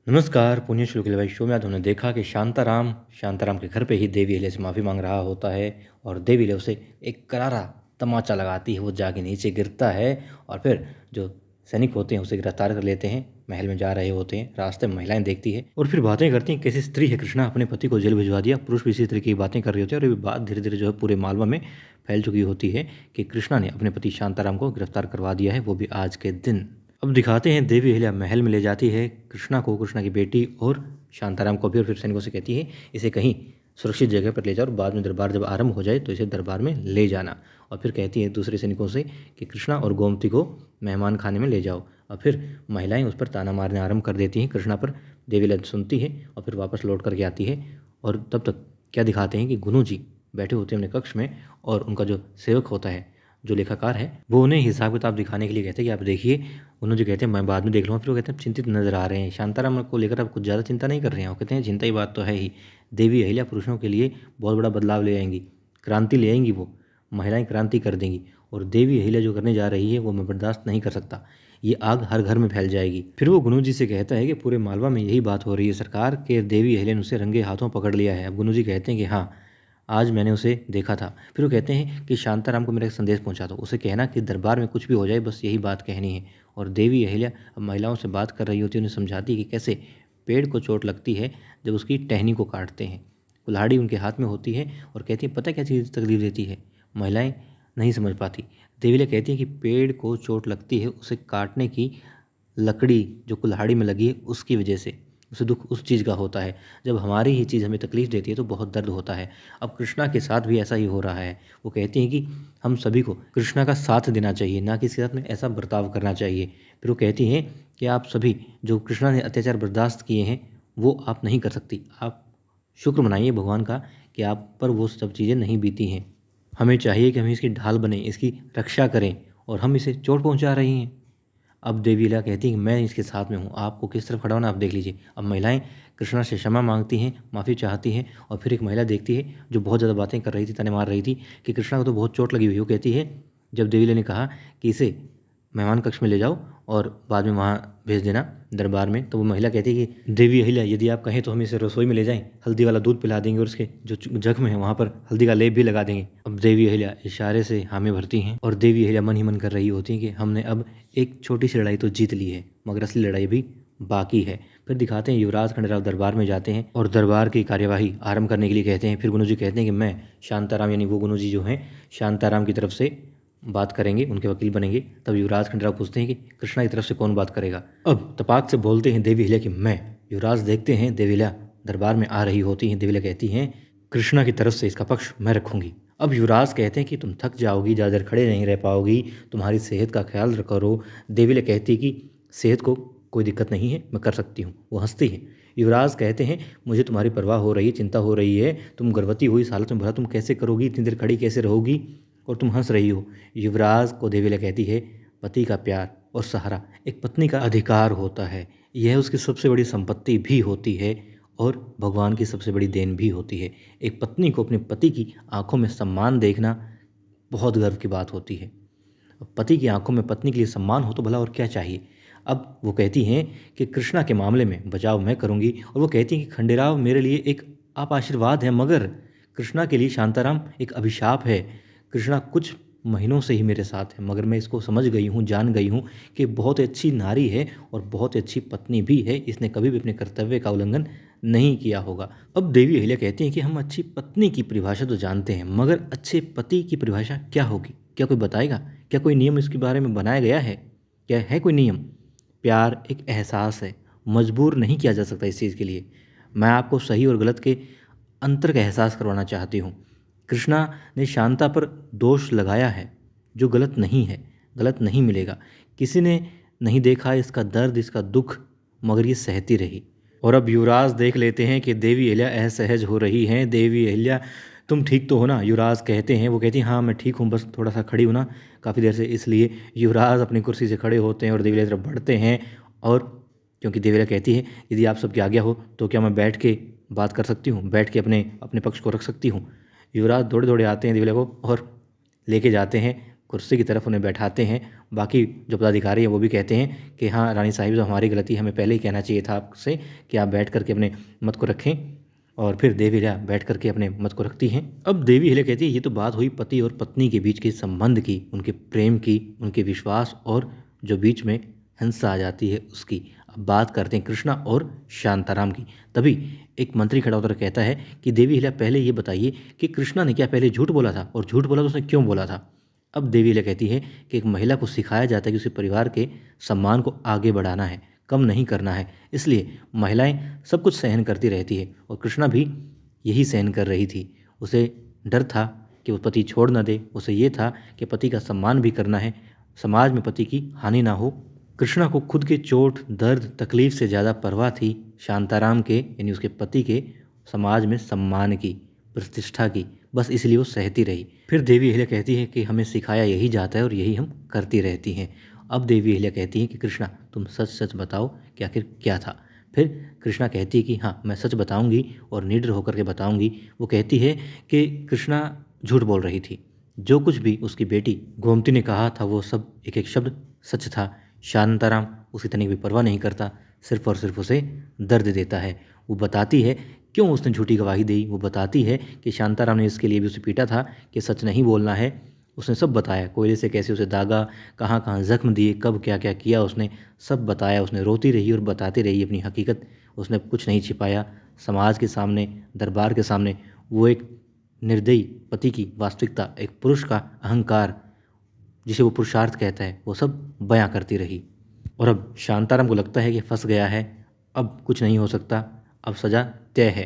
नमस्कार। पुण्य श्लोक भाई शो में आज हमने देखा कि शांताराम के घर पे ही देवी अहिल्या से माफ़ी मांग रहा होता है और देवी अहिल्या उसे एक करारा तमाचा लगाती है। वो जाके नीचे गिरता है और फिर जो सैनिक होते हैं उसे गिरफ्तार कर लेते हैं। महल में जा रहे होते हैं, रास्ते में महिलाएं देखती है और फिर बातें करती हैं कैसी स्त्री है कृष्णा, अपने पति को जेल भिजवा दिया। पुरुष भी इसी तरीके की बातें कर रहे होते हैं और ये बात धीरे धीरे जो है पूरे मालवा में फैल चुकी होती है कि कृष्णा ने अपने पति शांताराम को गिरफ्तार करवा दिया है, वो भी आज के दिन। अब दिखाते हैं देवी अहिल्या महल में ले जाती है कृष्णा को, कृष्णा की बेटी और शांताराम को भी, और फिर सैनिकों से कहती है इसे कहीं सुरक्षित जगह पर ले जाओ और बाद में दरबार जब आरंभ हो जाए तो इसे दरबार में ले जाना। और फिर कहती है दूसरे सैनिकों से कि कृष्णा और गोमती को मेहमान खाने में ले जाओ। और फिर महिलाएं उस पर ताना मारने आरंभ कर देती हैं कृष्णा पर। देवी अहिल्या सुनती है और फिर वापस लौट करके आती है। और तब तक क्या दिखाते हैं कि गुनु जी बैठे होते हैं अपने कक्ष में और उनका जो सेवक होता है, जो लेखाकार है, वो उन्हें हिसाब किताब दिखाने के लिए कहते हैं कि आप देखिए। उन्होंने जो कहते हैं मैं बाद में देख लूँगा। फिर वो कहते हैं चिंतित नजर आ रहे हैं, शांताराम को लेकर आप कुछ ज़्यादा चिंता नहीं कर रहे हैं। वो कहते हैं चिंता की बात तो है ही, देवी अहिल्या पुरुषों के लिए बहुत बड़ा बदलाव ले आएंगी, क्रांति ले आएंगी। वो महिलाएं क्रांति कर देंगी और देवी अहिल्या जो करने जा रही है वो मैं बर्दाश्त नहीं कर सकता। ये आग हर घर में फैल जाएगी। फिर वो गुनु जी से कहता है कि पूरे मालवा में यही बात हो रही है सरकार, के देवी अहिल्या ने उसे रंगे हाथों पकड़ लिया है। अब गुनु जी कहते हैं कि हाँ, आज मैंने उसे देखा था। फिर वो कहते हैं कि शांताराम को मेरा एक संदेश पहुंचा दो, उसे कहना कि दरबार में कुछ भी हो जाए बस यही बात कहनी है। और देवी अहिल्या अब महिलाओं से बात कर रही होती है, उन्हें समझाती है कि कैसे पेड़ को चोट लगती है जब उसकी टहनी को काटते हैं। कुल्हाड़ी उनके हाथ में होती है और कहती है पता क्या चीज़ तकलीफ देती है। महिलाएं नहीं समझ पाती। देवी अहिल्या कहती है कि पेड़ को चोट लगती है उसे काटने की लकड़ी जो कुल्हाड़ी में लगी है उसकी वजह से, उसे दुख उस चीज़ का होता है। जब हमारी ही चीज़ हमें तकलीफ़ देती है तो बहुत दर्द होता है। अब कृष्णा के साथ भी ऐसा ही हो रहा है। वो कहती हैं कि हम सभी को कृष्णा का साथ देना चाहिए, ना कि इसके साथ में ऐसा बर्ताव करना चाहिए। फिर वो कहती हैं कि आप सभी जो कृष्णा ने अत्याचार बर्दाश्त किए हैं वो आप नहीं कर सकती। आप शुक्र मनाइए भगवान का कि आप पर वो सब चीज़ें नहीं बीती हैं। हमें चाहिए कि हम इसकी ढाल बने, इसकी रक्षा करें, और हम इसे चोट पहुंचा रही हैं। अब देवी अहिल्या कहती है कि मैं इसके साथ में हूँ, आपको किस तरफ खड़ा होना आप देख लीजिए। अब महिलाएं कृष्णा से क्षमा मांगती हैं, माफ़ी चाहती हैं। और फिर एक महिला देखती है जो बहुत ज़्यादा बातें कर रही थी, ताने मार रही थी कि कृष्णा को तो बहुत चोट लगी हुई है। वो कहती है जब देवी अहिल्या ने कहा कि इसे मेहमान कक्ष में ले जाओ और बाद में वहाँ भेज देना दरबार में, तो वो महिला कहती है कि देवी अहिल्या यदि आप कहें तो हम इसे रसोई में ले जाएं, हल्दी वाला दूध पिला देंगे और उसके जो जख्म है वहाँ पर हल्दी का लेप भी लगा देंगे। अब देवी अहिल्या इशारे से हामी भरती हैं और देवी अहिल्या मन ही मन कर रही होती हैं कि हमने अब एक छोटी सी लड़ाई तो जीत ली है मगर असली लड़ाई भी बाकी है। फिर दिखाते हैं युवराज खंडेराव दरबार में जाते हैं और दरबार की कार्यवाही आरंभ करने के लिए कहते हैं। फिर गुनु जी कहते हैं कि मैं शांताराम, यानी वो गुनु जी जो हैं शांताराम की तरफ से बात करेंगे, उनके वकील बनेंगे। तब युवराज खंडेराव पूछते हैं कि कृष्णा की तरफ से कौन बात करेगा। अब तपाक से बोलते हैं देवी अहिल्या कि मैं। युवराज देखते हैं देवी अहिल्या दरबार में आ रही होती हैं। देवी अहिल्या कहती हैं कृष्णा की तरफ से इसका पक्ष मैं रखूंगी। अब युवराज कहते हैं कि तुम थक जाओगी, ज़्यादा देर खड़े नहीं रह पाओगी, तुम्हारी सेहत का ख्याल करो। देवी अहिल्या कहती कि सेहत को कोई दिक्कत नहीं है, मैं कर सकती हूँ। वो हंसती है। युवराज कहते हैं मुझे तुम्हारी परवाह हो रही है, चिंता हो रही है, तुम गर्भवती हुई इस हालत में भला तुम कैसे करोगी, इतनी देर खड़ी कैसे रहोगी, और तुम हंस रही हो। युवराज को देवी अहिल्या कहती है पति का प्यार और सहारा एक पत्नी का अधिकार होता है, यह उसकी सबसे बड़ी संपत्ति भी होती है और भगवान की सबसे बड़ी देन भी होती है। एक पत्नी को अपने पति की आंखों में सम्मान देखना बहुत गर्व की बात होती है। पति की आंखों में पत्नी के लिए सम्मान हो तो भला और क्या चाहिए। अब वो कहती हैं कि कृष्णा के मामले में बचाव मैं करूंगी, और वो कहती हैं कि खंडेराव मेरे लिए एक आप आशीर्वाद है मगर कृष्णा के लिए शांताराम एक अभिशाप है। कृष्णा कुछ महीनों से ही मेरे साथ है मगर मैं इसको समझ गई हूँ, जान गई हूँ कि बहुत अच्छी नारी है और बहुत अच्छी पत्नी भी है, इसने कभी भी अपने कर्तव्य का उल्लंघन नहीं किया होगा। अब देवी अहिल्या कहती हैं कि हम अच्छी पत्नी की परिभाषा तो जानते हैं मगर अच्छे पति की परिभाषा क्या होगी, क्या कोई बताएगा? क्या कोई नियम इसके बारे में बनाया गया है? क्या है कोई नियम? प्यार एक एहसास है, मजबूर नहीं किया जा सकता इस चीज़ के लिए। मैं आपको सही और गलत के अंतर का एहसास करवाना चाहती हूँ। कृष्णा ने शांता पर दोष लगाया है जो गलत नहीं है, गलत नहीं मिलेगा। किसी ने नहीं देखा इसका दर्द, इसका दुख, मगर ये सहती रही। और अब युवराज देख लेते हैं कि देवी अहिल्या असहज हो रही हैं। देवी अहिल्या तुम ठीक तो हो ना? युवराज कहते हैं। वो कहती हैं हाँ मैं ठीक हूँ, बस थोड़ा सा खड़ी हूँ ना काफ़ी देर से, इसलिए। युवराज अपनी कुर्सी से खड़े होते हैं और देवी अहिल्या की तरफ बढ़ते हैं। और क्योंकि देवी अहिल्या कहती है यदि आप सबकी आज्ञा हो तो क्या मैं बैठ के बात कर सकती हूँ, बैठ के अपने अपने पक्ष को रख सकती हूँ। युवराज दौड़े दौड़े आते हैं देवी अहिल्या को और लेके जाते हैं कुर्सी की तरफ उन्हें बैठाते हैं। बाकी जो पदाधिकारी हैं वो भी कहते हैं कि हाँ रानी साहिब साहब हमारी गलती, हमें पहले ही कहना चाहिए था आपसे कि आप बैठ करके अपने मत को रखें। और फिर देवी अहिल्या बैठ करके अपने मत को रखती हैं। अब देवी अहिल्या कहती है ये तो बात हुई पति और पत्नी के बीच के संबंध की, उनके प्रेम की, उनके विश्वास और जो बीच में हिंसा आ जाती है उसकी। अब बात करते हैं कृष्णा और शांताराम की। तभी एक मंत्री खड़ा होकर कहता है कि देवी अहिल्या पहले ये बताइए कि कृष्णा ने क्या पहले झूठ बोला था, और झूठ बोला तो उसने क्यों बोला था। अब देवी अहिल्या कहती है कि एक महिला को सिखाया जाता है कि उसे परिवार के सम्मान को आगे बढ़ाना है, कम नहीं करना है, इसलिए महिलाएं सब कुछ सहन करती रहती है और कृष्णा भी यही सहन कर रही थी। उसे डर था कि वो पति छोड़ ना दे, उसे ये था कि पति का सम्मान भी करना है, समाज में पति की हानि ना हो। कृष्णा को खुद के चोट, दर्द, तकलीफ से ज़्यादा परवाह थी शांताराम के यानी उसके पति के समाज में सम्मान की, प्रतिष्ठा की, बस इसलिए वो सहती रही। फिर देवी अहिल्या कहती है कि हमें सिखाया यही जाता है और यही हम करती रहती हैं। अब देवी अहिल्या कहती है कि कृष्णा तुम सच सच बताओ कि आखिर क्या था। फिर कृष्णा कहती है कि हाँ मैं सच बताऊंगी और निडर होकर के बताऊंगी। वो कहती है कि कृष्णा झूठ बोल रही थी, जो कुछ भी उसकी बेटी गोमती ने कहा था वो सब एक एक शब्द सच था। शांताराम उसकी तनिक भी परवाह नहीं करता, सिर्फ और सिर्फ उसे दर्द देता है। वो बताती है क्यों उसने झूठी गवाही दी। वो बताती है कि शांताराम ने इसके लिए भी उसे पीटा था कि सच नहीं बोलना है। उसने सब बताया, कोयले से कैसे उसे दागा, कहाँ कहाँ जख्म दिए, कब क्या क्या किया, उसने सब बताया। उसने रोती रही और बताती रही अपनी हकीकत, उसने कुछ नहीं छिपाया। समाज के सामने, दरबार के सामने वो एक निर्दयी पति की वास्तविकता, एक पुरुष का अहंकार जिसे वो पुरुषार्थ कहता है, वो सब बयां करती रही। और अब शांताराम को लगता है कि फंस गया है, अब कुछ नहीं हो सकता, अब सज़ा तय है।